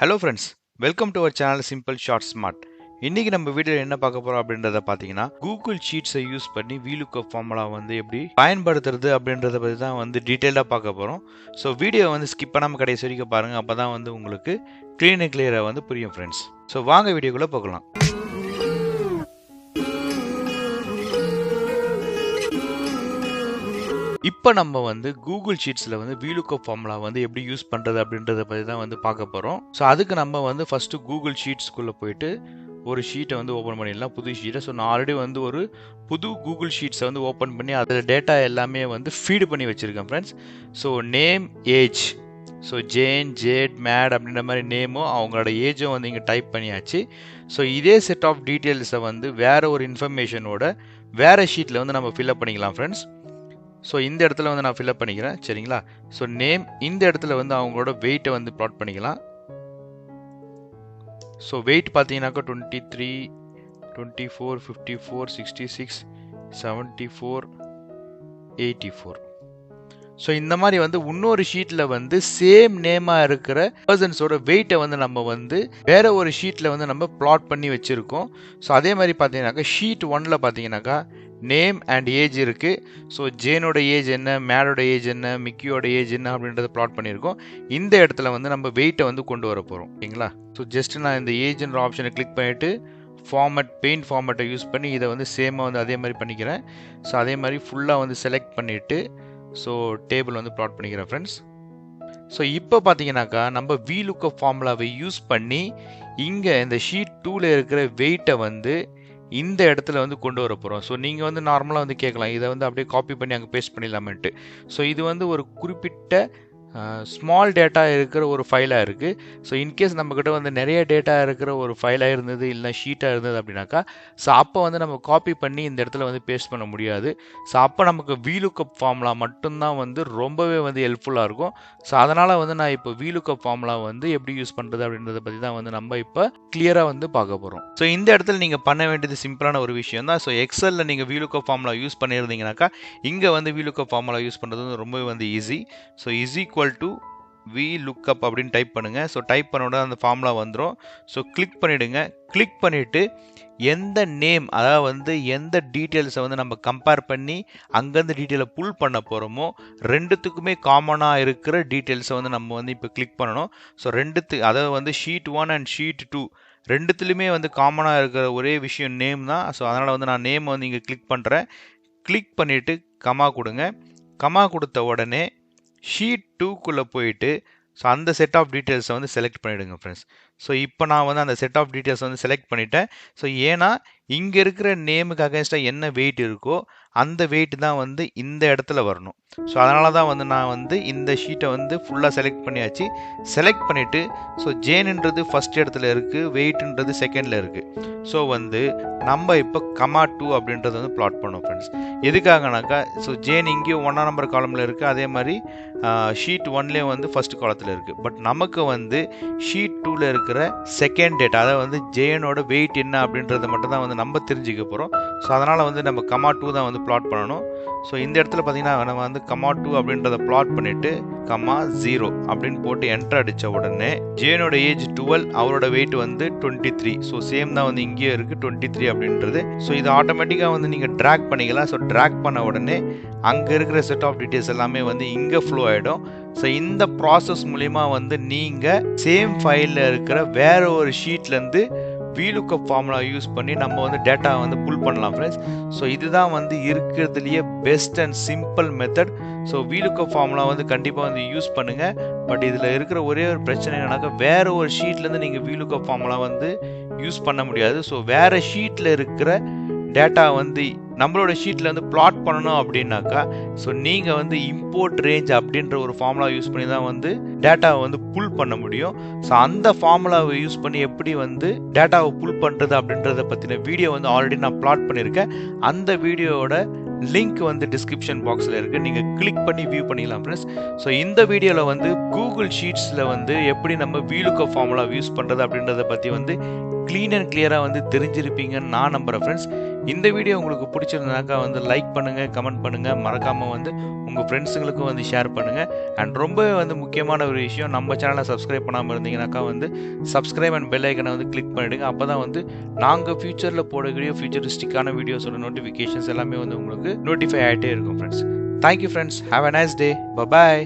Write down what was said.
Hello friends, welcome to our channel simple short smart. இன்னைக்கு நம்ம வீடியோவில் என்ன பார்க்க போறோம் அப்படின்றத பார்த்தீங்கன்னா, கூகுள் ஷீட்ஸை யூஸ் பண்ணி VLOOKUP ஃபார்முலா எப்படி பயன்படுத்துறது அப்படின்றத பற்றி தான் டீட்டெயிலாக பார்க்க போகிறோம். ஸோ வீடியோ ஸ்கிப் பண்ணாமல் கடைசி வரைக்கும் பாருங்கள். அப்போ தான் உங்களுக்கு க்ளீன் அண்ட் கிளியராக புரியும் ஃப்ரெண்ட்ஸ். ஸோ வாங்க வீடியோக்குள்ளே போகலாம். இப்போ நம்ம கூகுள் ஷீட்ஸில் VLOOKUP ஃபார்முலா எப்படி யூஸ் பண்ணுறது அப்படின்றத பற்றி தான் பார்க்க போகிறோம். ஸோ அதுக்கு நம்ம ஃபஸ்ட்டு கூகுள் ஷீட்ஸ்குள்ளே போயிட்டு ஒரு ஷீட்டை ஓப்பன் பண்ணிடலாம், புது ஷீட்டை. ஸோ நான் ஆல்ரெடி ஒரு புது கூகுள் ஷீட்ஸை ஓப்பன் பண்ணி அதில் டேட்டா எல்லாமே ஃபீடு பண்ணி வச்சுருக்கேன் friends. So name, age, so Jane, Jade, Matt அப்படின்ற மாதிரி நேமும் அவங்களோட ஏஜும் இங்கே டைப் பண்ணியாச்சு. ஸோ இதே செட் ஆஃப் டீட்டெயில்ஸை வேறு ஒரு இன்ஃபர்மேஷனோட வேறு ஷீட்டில் நம்ம ஃபில்அப் பண்ணிக்கலாம் ஃப்ரெண்ட்ஸ். ஸோ இந்த இடத்துல நான் ஃபில்அப் பண்ணிக்கிறேன், சரிங்களா. ஸோ நேம், இந்த இடத்துல அவங்களோட வெயிட்டை ப்ளாட் பண்ணிக்கலாம். ஸோ வெயிட் பார்த்தீங்கன்னாக்கா 23, 24, 54, 66, 74, 84. ஸோ இந்த மாதிரி இன்னொரு ஷீட்டில் சேம் நேமாக இருக்கிற பர்சன்ஸோட வெயிட்டை நம்ம வேற ஒரு ஷீட்டில் நம்ம ப்ளாட் பண்ணி வச்சுருக்கோம். ஸோ அதே மாதிரி பார்த்தீங்கன்னாக்கா ஷீட் 1ல் பார்த்தீங்கன்னாக்கா நேம் அண்ட் ஏஜ் இருக்குது. ஸோ ஜேனோட ஏஜ் என்ன, மேடோட ஏஜ் என்ன, மிக்கியோட ஏஜ் என்ன அப்படின்றத ப்ளாட் பண்ணியிருக்கோம். இந்த இடத்துல நம்ம வெயிட்டை கொண்டு வர போகிறோம், ஓகேங்களா. ஸோ ஜஸ்ட் நான் இந்த ஏஜ்ன்ற ஆப்ஷனை கிளிக் பண்ணிவிட்டு ஃபார்மேட், பெயிண்ட் ஃபார்மேட்டை யூஸ் பண்ணி இதை சேமாக அதே மாதிரி பண்ணிக்கிறேன். ஸோ அதே மாதிரி ஃபுல்லாக செலக்ட் பண்ணிவிட்டு ஸோ டேபிள் ப்ளாட் பண்ணிக்கிறேன் ஃப்ரெண்ட்ஸ். ஸோ இப்போ பார்த்தீங்கன்னாக்கா நம்ம VLOOKUP ஃபார்முலாவை யூஸ் பண்ணி இங்கே இந்த ஷீட் 2ல் இருக்கிற வெயிட்டை இந்த இடத்துல கொண்டு வர போகிறோம். ஸோ நீங்கள் நார்மலாக கேட்கலாம், இதை அப்படியே காப்பி பண்ணி அங்கே பேஸ்ட் பண்ணிடலாமேன்ட்டு. ஸோ இது ஒரு குறிப்பிட்ட ஸ்மால் டேட்டா இருக்கிற ஒரு ஃபைலாக இருக்குது. ஸோ இன்கேஸ் நம்மக்கிட்ட நிறைய டேட்டா இருக்கிற ஒரு ஃபைலாக இருந்தது, இல்லை ஷீட்டாக இருந்தது அப்படின்னாக்கா, ஸோ அப்போ நம்ம காப்பி பண்ணி இந்த இடத்துல பேஸ்ட் பண்ண முடியாது. ஸோ அப்போ நமக்கு VLOOKUP ஃபார்முலா மட்டும்தான் ரொம்பவே ஹெல்ப்ஃபுல்லாக இருக்கும். ஸோ அதனால் நான் இப்போ VLOOKUP ஃபார்முலா எப்படி யூஸ் பண்ணுறது அப்படின்றத பற்றி தான் நம்ம இப்போ கிளியராக பார்க்க போகிறோம். ஸோ இந்த இடத்துல நீங்கள் பண்ண வேண்டியது சிம்பிளான ஒரு விஷயம் தான். ஸோ எக்ஸலில் நீங்கள் VLOOKUP ஃபார்முலா யூஸ் பண்ணியிருந்தீங்கன்னாக்கா இங்கே VLOOKUP ஃபார்முலா யூஸ் பண்ணுறது ரொம்பவே easy. So is equal to VLOOKUP அப்படின்னு டைப் பண்ணுங்க. ஸோ டைப் பண்ண உடனே அந்த ஃபார்முலா வந்துடும். ஸோ கிளிக் பண்ணிவிடுங்க. கிளிக் பண்ணிவிட்டு எந்த நேம், அதாவது எந்த டீட்டெயில்ஸை நம்ம கம்பேர் பண்ணி அங்கேருந்து டீட்டெயிலை புல் பண்ண போகிறோமோ ரெண்டுத்துக்குமே காமனாக இருக்கிற டீட்டெயில்ஸை நம்ம இப்போ கிளிக் பண்ணணும். ஸோ அதாவது ஷீட் 1 அண்ட் ஷீட் 2 ரெண்டுத்துலையுமே காமனாக இருக்கிற ஒரே விஷயம் நேம் தான். ஸோ அதனால் நான் நேம் இங்கே கிளிக் பண்ணுறேன். கிளிக் பண்ணிவிட்டு கமா கொடுங்க. கமா கொடுத்த உடனே ஷீட் 2க்குள்ளே போயிட்டு ஸோ அந்த செட் ஆஃப் டீட்டெயில்ஸை செலக்ட் பண்ணிவிடுங்க ஃப்ரெண்ட்ஸ். ஸோ இப்போ நான் அந்த செட் ஆஃப் டீட்டெயில்ஸ் செலக்ட் பண்ணிட்டேன். ஸோ ஏன்னா இங்கே இருக்கிற நேமுக்கு அகேன்ஸ்டாக என்ன வெயிட் இருக்கோ அந்த வெயிட் தான் இந்த இடத்துல வரணும். ஸோ அதனால தான் நான் இந்த ஷீட்டை ஃபுல்லாக செலக்ட் பண்ணியாச்சு. செலக்ட் பண்ணிவிட்டு ஸோ ஜேனுன்றது ஃபஸ்ட் இடத்துல இருக்குது, வெயிட்ன்றது செகண்டில் இருக்குது. ஸோ நம்ம இப்போ கமா 2 அப்படின்றத ப்ளாட் பண்ணோம் ஃப்ரெண்ட்ஸ். எதுக்காகனாக்கா ஸோ ஜேன் இங்கேயும் 1ஆம் நம்பர் காலமில் இருக்குது, அதே மாதிரி ஷீட் 1லேயும் ஃபஸ்ட் காலத்தில் இருக்குது. பட் நமக்கு ஷீட் 2ல் இருக்கிற செகண்ட் டேட்டா, அதாவது ஜேனோட வெயிட் என்ன அப்படின்றத மட்டும் தான் நம்ம தெரிஞ்சுக்க போகிறோம். ஸோ அதனால் நம்ம கமா 2 தான் ப்ளாட் பண்ணணும். ஸோ இந்த இடத்துல பார்த்தீங்கன்னா நம்ம கமா 2 அப்படின்றத ப்ளாட் பண்ணிவிட்டு கமா 0 அப்படின்னு போட்டு என்டர் அடித்த உடனே ஜேனோட ஏஜ் 12, அவரோட வெயிட் 23. ஸோ சேம் தான் இங்கேயும் இருக்குது 23 அப்படின்றது. ஸோ இது ஆட்டோமேட்டிக்காக நீங்கள் ட்ராக் பண்ணிக்கலாம். ஸோ ட்ராக் பண்ண உடனே அங்கே இருக்கிற செட் ஆஃப் டீட்டெயில்ஸ் எல்லாமே இங்கே ஃப்ளோ ஆகிடும். ஸோ இந்த ப்ராசஸ் மூலிமா நீங்கள் சேம் ஃபைலில் இருக்கிற வேற ஒரு ஷீட்லேருந்து VLOOKUP ஃபார்முலா யூஸ் பண்ணி நம்ம டேட்டா புல் பண்ணலாம் ஃப்ரெண்ட்ஸ். ஸோ இதுதான் இருக்கிறதுலையே best and simple method. So VLOOKUP formula கண்டிப்பாக யூஸ் பண்ணுங்கள். பட் இதில் இருக்கிற ஒரே ஒரு பிரச்சனை என்னன்னாக்கா வேற ஒரு ஷீட்லேருந்து நீங்கள் VLOOKUP ஃபார்முலா யூஸ் பண்ண முடியாது. ஸோ வேற ஷீட்டில் இருக்கிற டேட்டா நம்மளோட ஷீட்டில் ப்ளாட் பண்ணணும் அப்படின்னாக்கா ஸோ நீங்கள் இம்போர்ட் ரேஞ்ச் அப்படின்ற ஒரு ஃபார்முலா யூஸ் பண்ணி தான் டேட்டாவை புல் பண்ண முடியும். ஸோ அந்த ஃபார்முலாவை யூஸ் பண்ணி எப்படி டேட்டாவை புல் பண்ணுறது அப்படின்றத பற்றின வீடியோ ஆல்ரெடி நான் ப்ளாட் பண்ணியிருக்கேன். அந்த வீடியோவோட லிங்க் டிஸ்கிரிப்ஷன் பாக்ஸில் இருக்குது, நீங்கள் கிளிக் பண்ணி வியூ பண்ணிக்கலாம் ஃப்ரெண்ட்ஸ். ஸோ இந்த வீடியோவில் கூகுள் ஷீட்ஸில் எப்படி நம்ம VLOOKUP ஃபார்முலா யூஸ் பண்ணுறது அப்படின்றத பற்றி க்ளீன் அண்ட் கிளியராக தெரிஞ்சிருப்பீங்கன்னு நான் நம்புகிறேன் ஃப்ரெண்ட்ஸ். இந்த வீடியோ உங்களுக்கு பிடிச்சிருந்தாக்கா வந்து லைக் பண்ணுங்கள், கமெண்ட் பண்ணுங்கள், மறக்காமல் வந்து உங்கள் ஃப்ரெண்ட்ஸுங்களுக்கும் வந்து ஷேர் பண்ணுங்கள். அண்ட் ரொம்பவே வந்து முக்கியமான ஒரு விஷயம், நம்ம சேனலை சப்ஸ்கிரைப் பண்ணாமல் இருந்தீங்கன்னாக்கா வந்து சப்ஸ்கிரைப் அண்ட் பெல் ஐக்கனை வந்து கிளிக் பண்ணிவிடுங்க. அப்போ தான் வந்து நாங்கள் ஃபியூச்சரில் போடக்கூடிய ஃபியூச்சரிஸ்டிக்கான வீடியோஸோட நோட்டிஃபிகேஷன்ஸ் எல்லாமே வந்து உங்களுக்கு நோட்டிஃபை ஆகிட்டே இருக்கும் friends. Thank you friends. Have a nice day. Bye bye.